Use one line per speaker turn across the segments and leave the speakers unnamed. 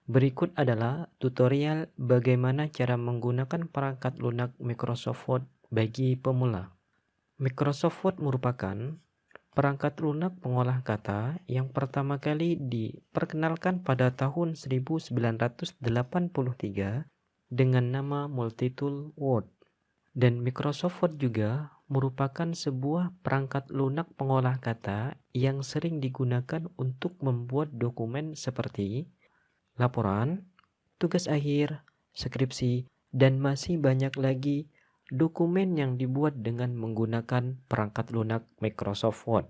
Berikut adalah tutorial bagaimana cara menggunakan perangkat lunak Microsoft Word bagi pemula. Microsoft Word merupakan perangkat lunak pengolah kata yang pertama kali diperkenalkan pada tahun 1983 dengan nama Multitool Word. Dan Microsoft Word juga merupakan sebuah perangkat lunak pengolah kata yang sering digunakan untuk membuat dokumen seperti laporan, tugas akhir, skripsi, dan masih banyak lagi dokumen yang dibuat dengan menggunakan perangkat lunak Microsoft Word.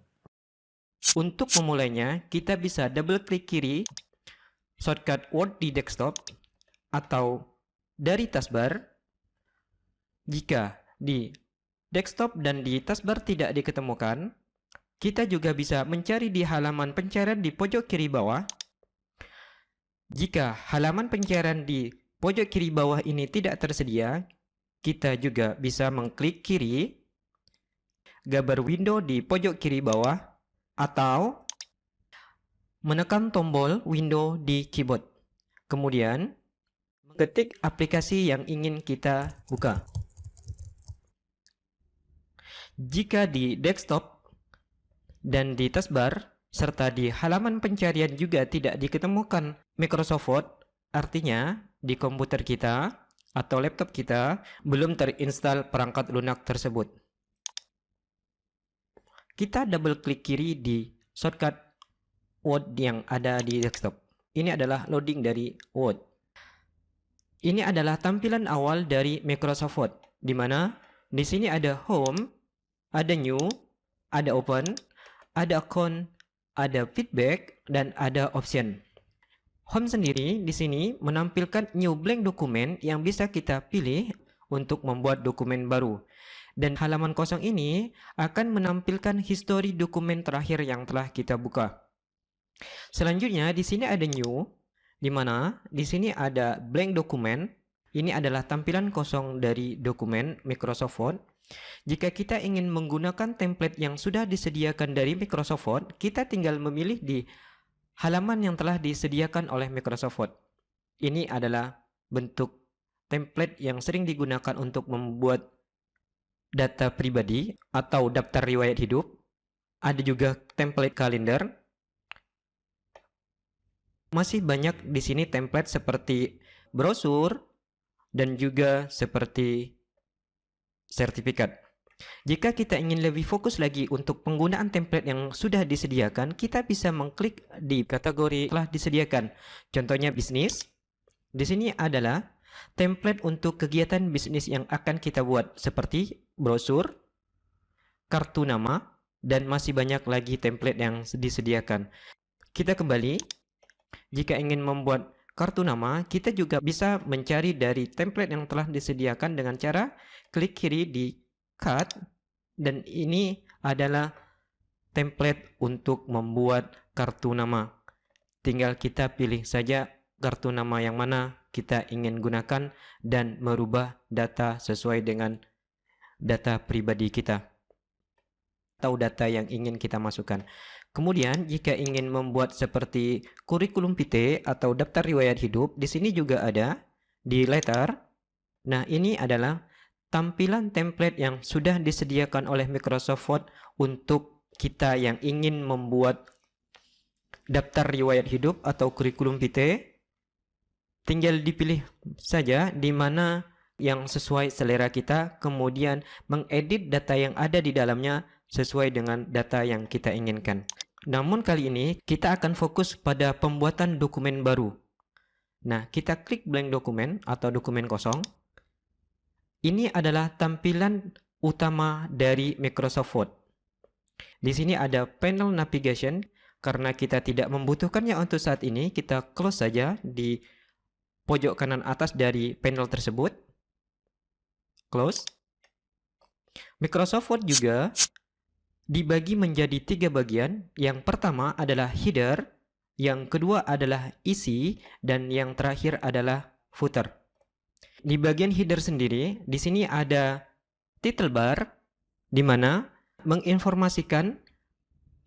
Untuk memulainya, kita bisa double klik kiri shortcut Word di desktop atau dari taskbar. Jika di desktop dan di taskbar tidak diketemukan, kita juga bisa mencari di halaman pencarian di pojok kiri bawah. Jika halaman pencarian di pojok kiri bawah ini tidak tersedia, kita juga bisa mengklik kiri gambar window di pojok kiri bawah atau menekan tombol window di keyboard. Kemudian, ketik aplikasi yang ingin kita buka. Jika di desktop dan di taskbar serta di halaman pencarian juga tidak diketemukan Microsoft Word, artinya di komputer kita atau laptop kita belum terinstall perangkat lunak tersebut. Kita double klik kiri di shortcut Word yang ada di desktop. Ini adalah loading dari Word. Ini adalah tampilan awal dari Microsoft Word, di mana di sini ada Home, ada New, ada Open, ada Account, ada Feedback, dan ada Option. Home sendiri di sini menampilkan New Blank Dokumen yang bisa kita pilih untuk membuat dokumen baru. Dan halaman kosong ini akan menampilkan histori dokumen terakhir yang telah kita buka. Selanjutnya di sini ada New, di mana di sini ada Blank Dokumen. Ini adalah tampilan kosong dari dokumen Microsoft Word. Jika kita ingin menggunakan template yang sudah disediakan dari Microsoft Word, kita tinggal memilih di halaman yang telah disediakan oleh Microsoft Word. Ini adalah bentuk template yang sering digunakan untuk membuat data pribadi atau daftar riwayat hidup. Ada juga template kalender. Masih banyak di sini template seperti brosur dan juga seperti sertifikat. Jika kita ingin lebih fokus lagi untuk penggunaan template yang sudah disediakan, kita bisa mengklik di kategori telah disediakan. Contohnya bisnis. Di sini adalah template untuk kegiatan bisnis yang akan kita buat seperti brosur, kartu nama, dan masih banyak lagi template yang disediakan. Kita kembali. Jika ingin membuat kartu nama, kita juga bisa mencari dari template yang telah disediakan dengan cara klik kiri di Cut, dan ini adalah template untuk membuat kartu nama. Tinggal kita pilih saja kartu nama yang mana kita ingin gunakan dan merubah data sesuai dengan data pribadi kita atau data yang ingin kita masukkan. Kemudian jika ingin membuat seperti kurikulum vitae atau daftar riwayat hidup, di sini juga ada di letter. Nah, ini adalah tampilan template yang sudah disediakan oleh Microsoft Word untuk kita yang ingin membuat daftar riwayat hidup atau kurikulum vitae. Tinggal dipilih saja di mana yang sesuai selera kita, kemudian mengedit data yang ada di dalamnya sesuai dengan data yang kita inginkan. Namun kali ini kita akan fokus pada pembuatan dokumen baru. Nah, kita klik blank dokumen atau dokumen kosong. Ini adalah tampilan utama dari Microsoft Word. Di sini ada panel navigation. Karena kita tidak membutuhkannya untuk saat ini, kita close saja di pojok kanan atas dari panel tersebut. Close. Microsoft Word juga dibagi menjadi 3 bagian. Yang pertama adalah header, yang kedua adalah isi, dan yang terakhir adalah footer. Di bagian header sendiri, di sini ada title bar, di mana menginformasikan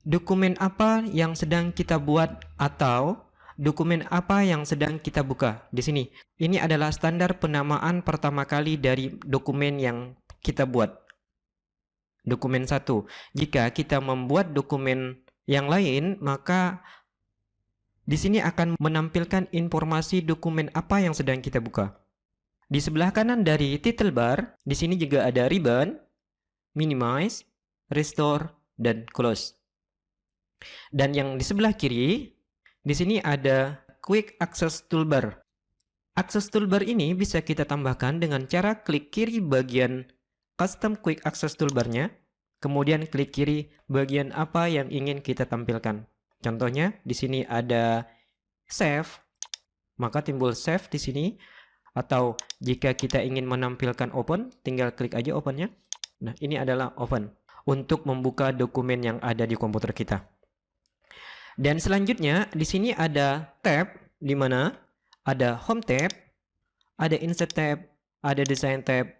dokumen apa yang sedang kita buat atau dokumen apa yang sedang kita buka. Di sini, ini adalah standar penamaan pertama kali dari dokumen yang kita buat. Dokumen 1. Jika kita membuat dokumen yang lain, maka di sini akan menampilkan informasi dokumen apa yang sedang kita buka. Di sebelah kanan dari title bar, di sini juga ada ribbon, minimize, restore, dan close. Dan yang di sebelah kiri, di sini ada quick access toolbar. Access toolbar ini bisa kita tambahkan dengan cara klik kiri bagian custom quick access toolbarnya, kemudian klik kiri bagian apa yang ingin kita tampilkan. Contohnya di sini ada save, maka timbul save di sini. Atau jika kita ingin menampilkan open, tinggal klik aja opennya. Nah, ini adalah open untuk membuka dokumen yang ada di komputer kita. Dan selanjutnya di sini ada tab, di mana ada home tab, ada insert tab, ada design tab,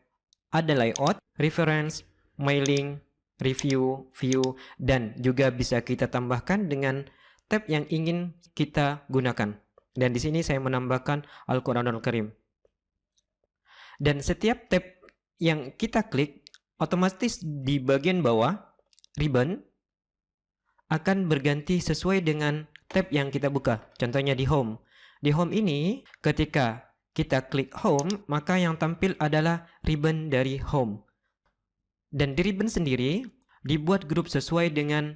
ada layout, reference, mailing, review, view, dan juga bisa kita tambahkan dengan tab yang ingin kita gunakan. Dan di sini saya menambahkan Al-Quranul Karim. Dan setiap tab yang kita klik, otomatis di bagian bawah, ribbon, akan berganti sesuai dengan tab yang kita buka. Contohnya di home. Di home ini, ketika kita klik home, maka yang tampil adalah ribbon dari home. Dan di ribbon sendiri, dibuat grup sesuai dengan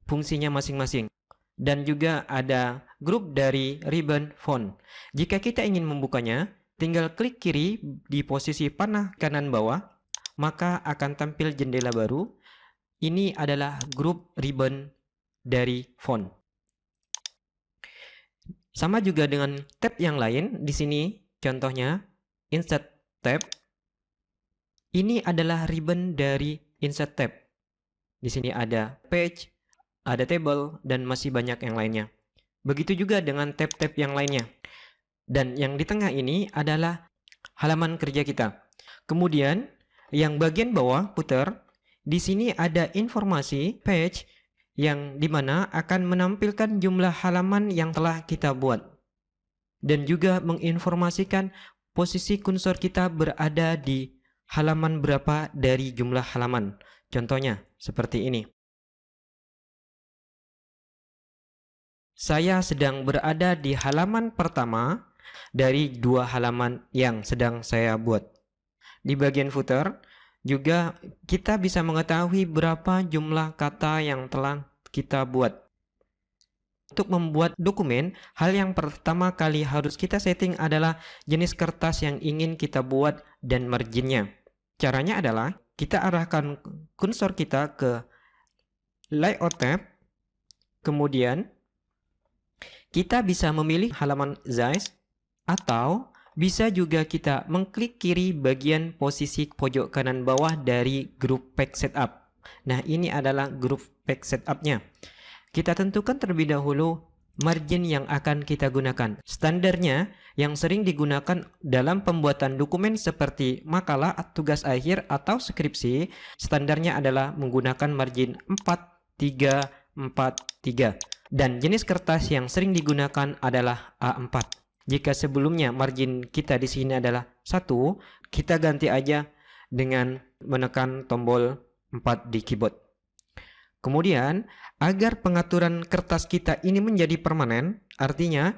fungsinya masing-masing. Dan juga ada grup dari ribbon font. Jika kita ingin membukanya, tinggal klik kiri di posisi panah kanan bawah, maka akan tampil jendela baru. Ini adalah grup ribbon dari font. Sama juga dengan tab yang lain, di sini contohnya insert tab. Ini adalah ribbon dari insert tab. Di sini ada page, ada table, dan masih banyak yang lainnya. Begitu juga dengan tab-tab yang lainnya. Dan yang di tengah ini adalah halaman kerja kita. Kemudian yang bagian bawah putar, di sini ada informasi page yang dimana akan menampilkan jumlah halaman yang telah kita buat. Dan juga menginformasikan posisi kursor kita berada di halaman berapa dari jumlah halaman. Contohnya seperti ini. Saya sedang berada di halaman pertama dari 2 halaman yang sedang saya buat. Di bagian footer juga kita bisa mengetahui berapa jumlah kata yang telah kita buat. Untuk membuat dokumen, hal yang pertama kali harus kita setting adalah jenis kertas yang ingin kita buat dan marginnya. Caranya adalah kita arahkan kursor kita ke layout tab, kemudian kita bisa memilih halaman size, atau bisa juga kita mengklik kiri bagian posisi pojok kanan bawah dari grup page setup. Nah, ini adalah grup page setupnya. Kita tentukan terlebih dahulu margin yang akan kita gunakan. Standarnya yang sering digunakan dalam pembuatan dokumen seperti makalah, tugas akhir, atau skripsi, standarnya adalah menggunakan margin 4:3:4:3. Dan jenis kertas yang sering digunakan adalah A4. Jika sebelumnya margin kita di sini adalah 1, kita ganti aja dengan menekan tombol 4 di keyboard. Kemudian, agar pengaturan kertas kita ini menjadi permanen, artinya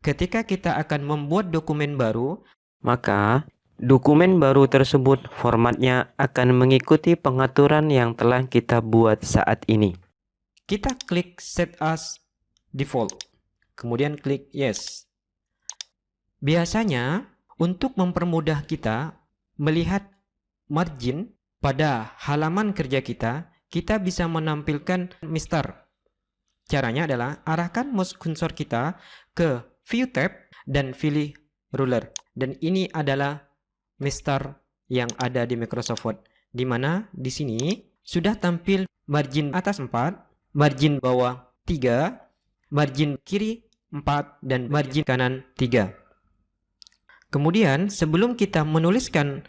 ketika kita akan membuat dokumen baru, maka dokumen baru tersebut formatnya akan mengikuti pengaturan yang telah kita buat saat ini. Kita klik Set as Default, kemudian klik Yes. Biasanya, untuk mempermudah kita melihat margin pada halaman kerja kita bisa menampilkan Mister. Caranya adalah arahkan mouse kursor kita ke View tab dan pilih Ruler. Dan ini adalah Mister yang ada di Microsoft Word, di mana di sini sudah tampil margin atas 4, margin bawah 3, margin kiri 4, dan margin kanan 3. Kemudian sebelum kita menuliskan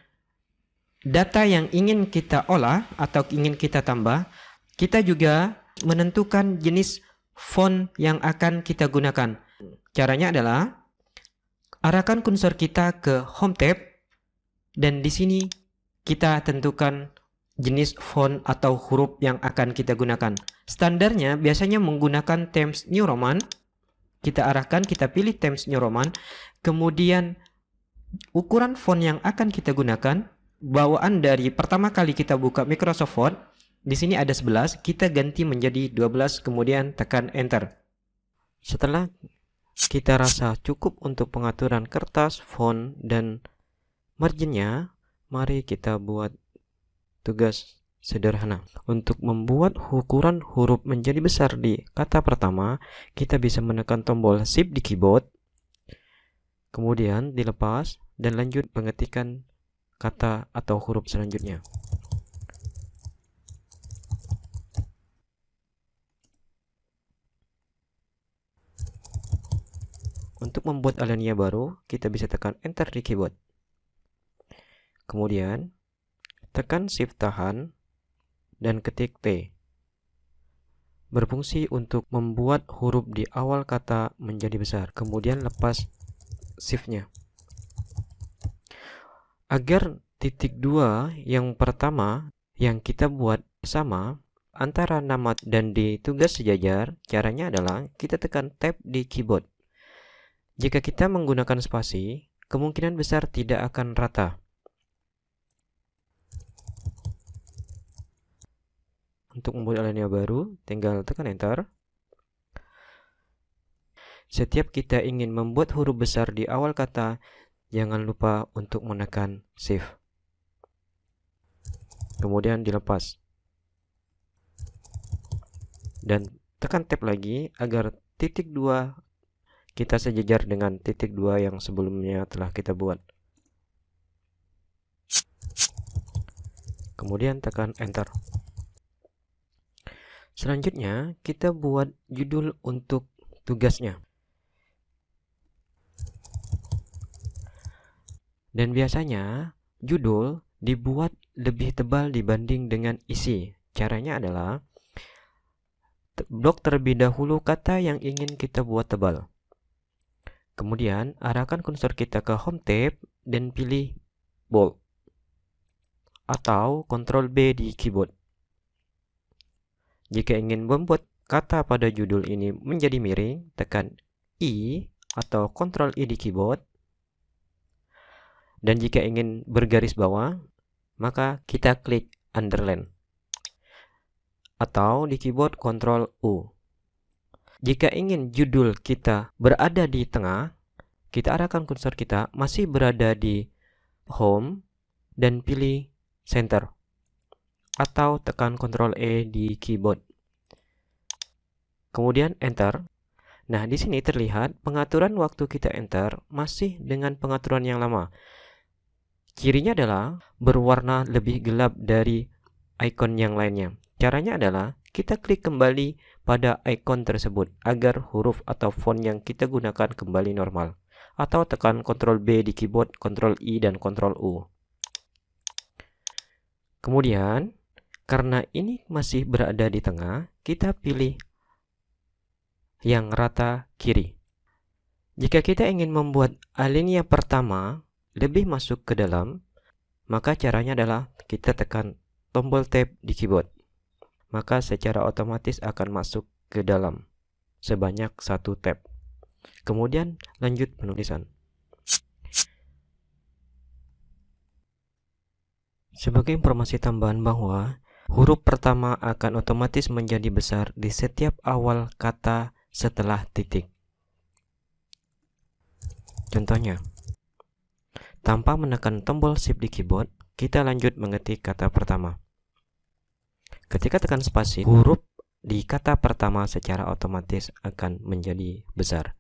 data yang ingin kita olah atau ingin kita tambah, kita juga menentukan jenis font yang akan kita gunakan. Caranya adalah arahkan kursor kita ke Home tab dan di sini kita tentukan jenis font atau huruf yang akan kita gunakan. Standarnya biasanya menggunakan Times New Roman. Kita arahkan, kita pilih Times New Roman. Kemudian ukuran font yang akan kita gunakan, bawaan dari pertama kali kita buka Microsoft Word, di sini ada 11, kita ganti menjadi 12, kemudian tekan Enter. Setelah kita rasa cukup untuk pengaturan kertas, font, dan marginnya, mari kita buat tugas sederhana. Untuk membuat ukuran huruf menjadi besar di kata pertama, kita bisa menekan tombol Shift di keyboard, kemudian dilepas, dan lanjut mengetikan kata atau huruf selanjutnya. Untuk membuat alinea baru, kita bisa tekan Enter di keyboard. Kemudian, tekan Shift tahan, dan ketik T. Berfungsi untuk membuat huruf di awal kata menjadi besar. Kemudian lepas Shift-nya. Agar titik 2 yang pertama yang kita buat sama antara nama dan di tugas sejajar, caranya adalah kita tekan Tab di keyboard. Jika kita menggunakan spasi, kemungkinan besar tidak akan rata. Untuk membuat alinea baru, tinggal tekan Enter. Setiap kita ingin membuat huruf besar di awal kata, jangan lupa untuk menekan Shift. Kemudian dilepas. Dan tekan Tab lagi agar titik 2 kita sejajar dengan titik 2 yang sebelumnya telah kita buat. Kemudian tekan Enter. Selanjutnya, kita buat judul untuk tugasnya. Dan biasanya, judul dibuat lebih tebal dibanding dengan isi. Caranya adalah, blok terlebih dahulu kata yang ingin kita buat tebal. Kemudian, arahkan kursor kita ke Home tab dan pilih Bold. Atau Ctrl B di keyboard. Jika ingin membuat kata pada judul ini menjadi miring, tekan I atau Ctrl I di keyboard. Dan jika ingin bergaris bawah, maka kita klik underline. Atau di keyboard Ctrl U. Jika ingin judul kita berada di tengah, kita arahkan kursor kita masih berada di Home dan pilih Center. Atau tekan Ctrl E di keyboard. Kemudian Enter. Nah, di sini terlihat pengaturan waktu kita Enter masih dengan pengaturan yang lama. Cirinya adalah berwarna lebih gelap dari icon yang lainnya. Caranya adalah kita klik kembali pada icon tersebut agar huruf atau font yang kita gunakan kembali normal. Atau tekan Ctrl B di keyboard, Ctrl I dan Ctrl U. Kemudian, karena ini masih berada di tengah, kita pilih yang rata kiri. Jika kita ingin membuat alinea pertama lebih masuk ke dalam, maka caranya adalah kita tekan tombol Tab di keyboard. Maka secara otomatis akan masuk ke dalam sebanyak 1 tab. Kemudian lanjut penulisan. Sebagai informasi tambahan bahwa huruf pertama akan otomatis menjadi besar di setiap awal kata setelah titik. Contohnya, tanpa menekan tombol Shift di keyboard, kita lanjut mengetik kata pertama. Ketika tekan spasi, huruf di kata pertama secara otomatis akan menjadi besar.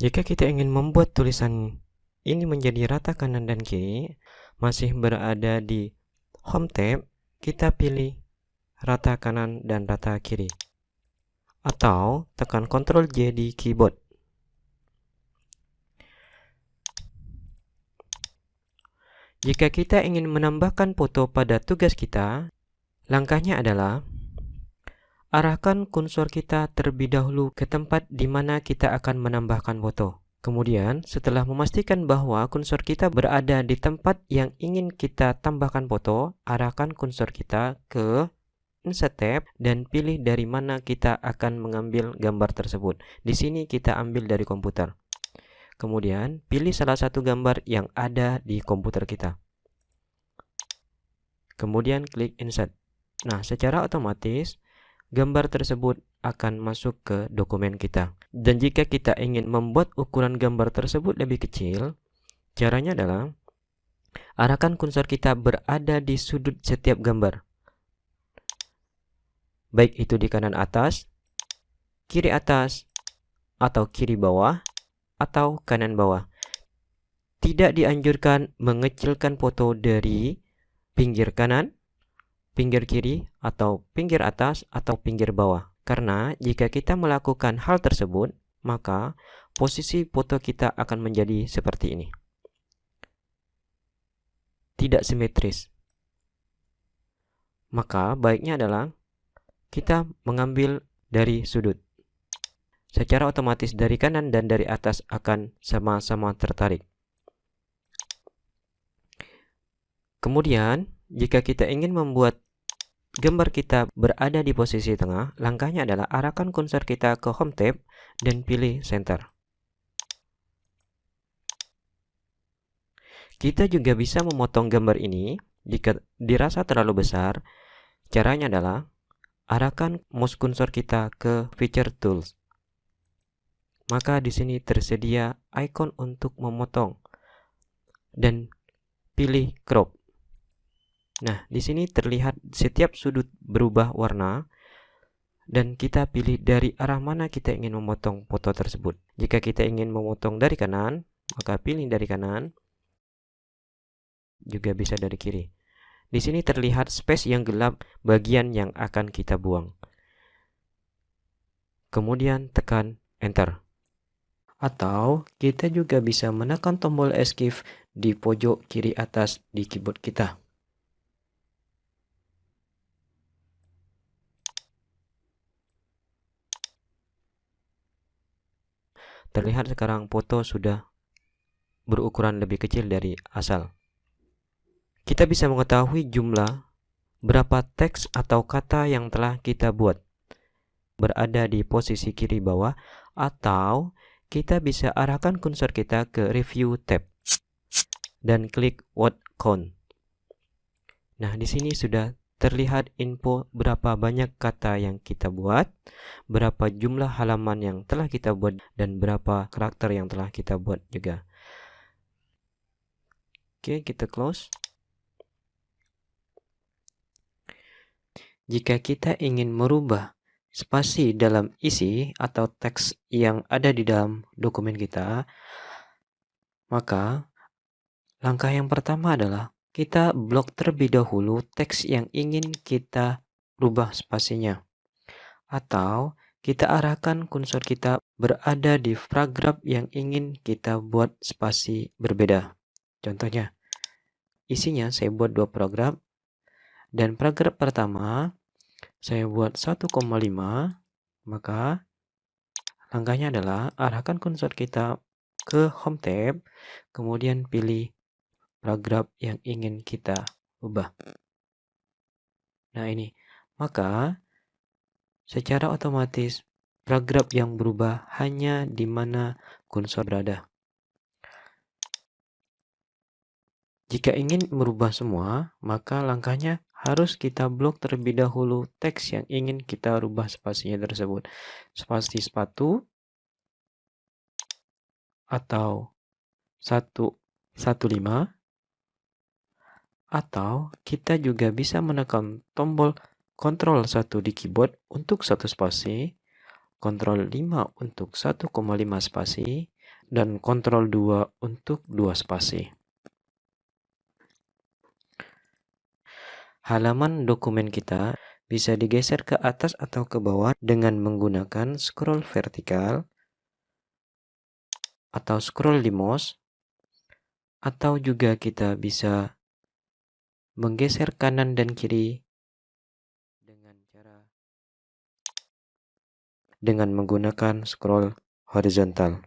Jika kita ingin membuat tulisan ini menjadi rata kanan dan kiri, masih berada di Home tab, kita pilih rata kanan dan rata kiri. Atau tekan Ctrl J di keyboard. Jika kita ingin menambahkan foto pada tugas kita, langkahnya adalah arahkan kursor kita terlebih dahulu ke tempat di mana kita akan menambahkan foto. Kemudian, setelah memastikan bahwa kursor kita berada di tempat yang ingin kita tambahkan foto, arahkan kursor kita ke Insert tab dan pilih dari mana kita akan mengambil gambar tersebut. Di sini kita ambil dari komputer. Kemudian, pilih salah satu gambar yang ada di komputer kita. Kemudian klik Insert. Nah, secara otomatis gambar tersebut akan masuk ke dokumen kita. Dan jika kita ingin membuat ukuran gambar tersebut lebih kecil, caranya adalah arahkan kursor kita berada di sudut setiap gambar. Baik itu di kanan atas, atau kiri bawah, atau kanan bawah. Tidak dianjurkan mengecilkan foto dari pinggir kanan, pinggir kiri, atau pinggir atas, atau pinggir bawah. Karena jika kita melakukan hal tersebut, maka posisi foto kita akan menjadi seperti ini. Tidak simetris. Maka baiknya adalah kita mengambil dari sudut. Secara otomatis dari kanan dan dari atas akan sama-sama tertarik. Kemudian, jika kita ingin membuat gambar kita berada di posisi tengah, langkahnya adalah arahkan kursor kita ke Home tab dan pilih Center. Kita juga bisa memotong gambar ini jika dirasa terlalu besar. Caranya adalah arahkan mouse kursor kita ke Feature Tools. Maka di sini tersedia icon untuk memotong dan pilih Crop. Nah, di sini terlihat setiap sudut berubah warna dan kita pilih dari arah mana kita ingin memotong foto tersebut. Jika kita ingin memotong dari kanan, maka pilih dari kanan. Juga bisa dari kiri. Di sini terlihat space yang gelap bagian yang akan kita buang. Kemudian tekan Enter. Atau kita juga bisa menekan tombol Escape di pojok kiri atas di keyboard kita. Terlihat sekarang foto sudah berukuran lebih kecil dari asal. Kita bisa mengetahui jumlah berapa teks atau kata yang telah kita buat berada di posisi kiri bawah, atau kita bisa arahkan kursor kita ke Review tab dan klik Word Count. Nah, di sini sudah terlihat info berapa banyak kata yang kita buat, berapa jumlah halaman yang telah kita buat, dan berapa karakter yang telah kita buat juga. Oke, kita close. Jika kita ingin merubah spasi dalam isi atau teks yang ada di dalam dokumen kita, maka langkah yang pertama adalah kita blok terlebih dahulu teks yang ingin kita rubah spasinya. Atau kita arahkan kursor kita berada di paragraf yang ingin kita buat spasi berbeda. Contohnya, isinya saya buat 2 paragraf, dan paragraf pertama saya buat 1,5, maka langkahnya adalah arahkan kursor kita ke Home tab, kemudian pilih paragraf yang ingin kita ubah. Nah, ini. Maka secara otomatis paragraf yang berubah hanya di mana kursor berada. Jika ingin merubah semua, maka langkahnya harus kita blok terlebih dahulu teks yang ingin kita rubah spasinya tersebut. Spasi sepatu atau 115, atau kita juga bisa menekan tombol Ctrl 1 di keyboard untuk 1 spasi, Ctrl 5 untuk 1,5 spasi,
dan Ctrl 2 untuk 2 spasi. Halaman dokumen kita bisa digeser ke atas atau ke bawah dengan menggunakan scroll vertikal atau scroll di mouse, atau juga kita bisa menggeser kanan dan kiri dengan menggunakan scroll horizontal.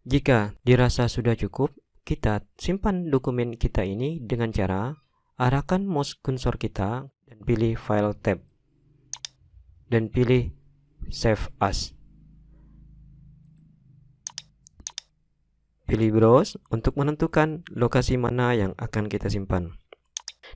Jika dirasa sudah cukup, kita simpan dokumen kita ini dengan cara arahkan mouse kursor kita dan pilih File tab dan pilih Save As. Pilih Browse untuk menentukan lokasi mana yang akan kita simpan.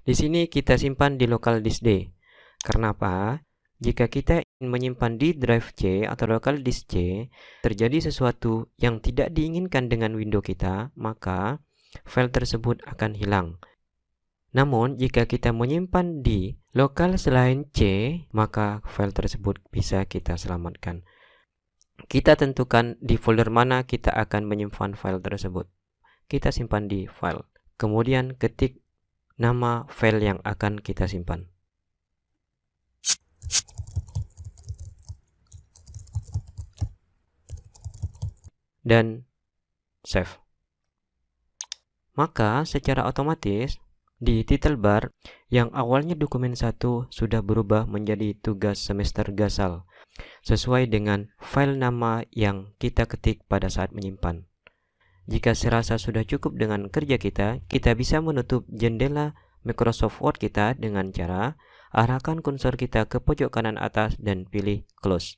Di sini kita simpan di local disk D. Karena apa? Jika kita ingin menyimpan di drive C atau local disk C, terjadi sesuatu yang tidak diinginkan dengan window kita, maka file tersebut akan hilang. Namun, jika kita menyimpan di lokal selain C, maka file tersebut bisa kita selamatkan. Kita tentukan di folder mana kita akan menyimpan file tersebut. Kita simpan di file. Kemudian ketik nama file yang akan kita simpan. Dan save. Maka secara otomatis di title bar yang awalnya dokumen 1 sudah berubah menjadi tugas semester Gasal sesuai dengan file nama yang kita ketik pada saat menyimpan. Jika serasa sudah cukup dengan kerja kita bisa menutup jendela Microsoft Word kita dengan cara arahkan kursor kita ke pojok kanan atas dan pilih close.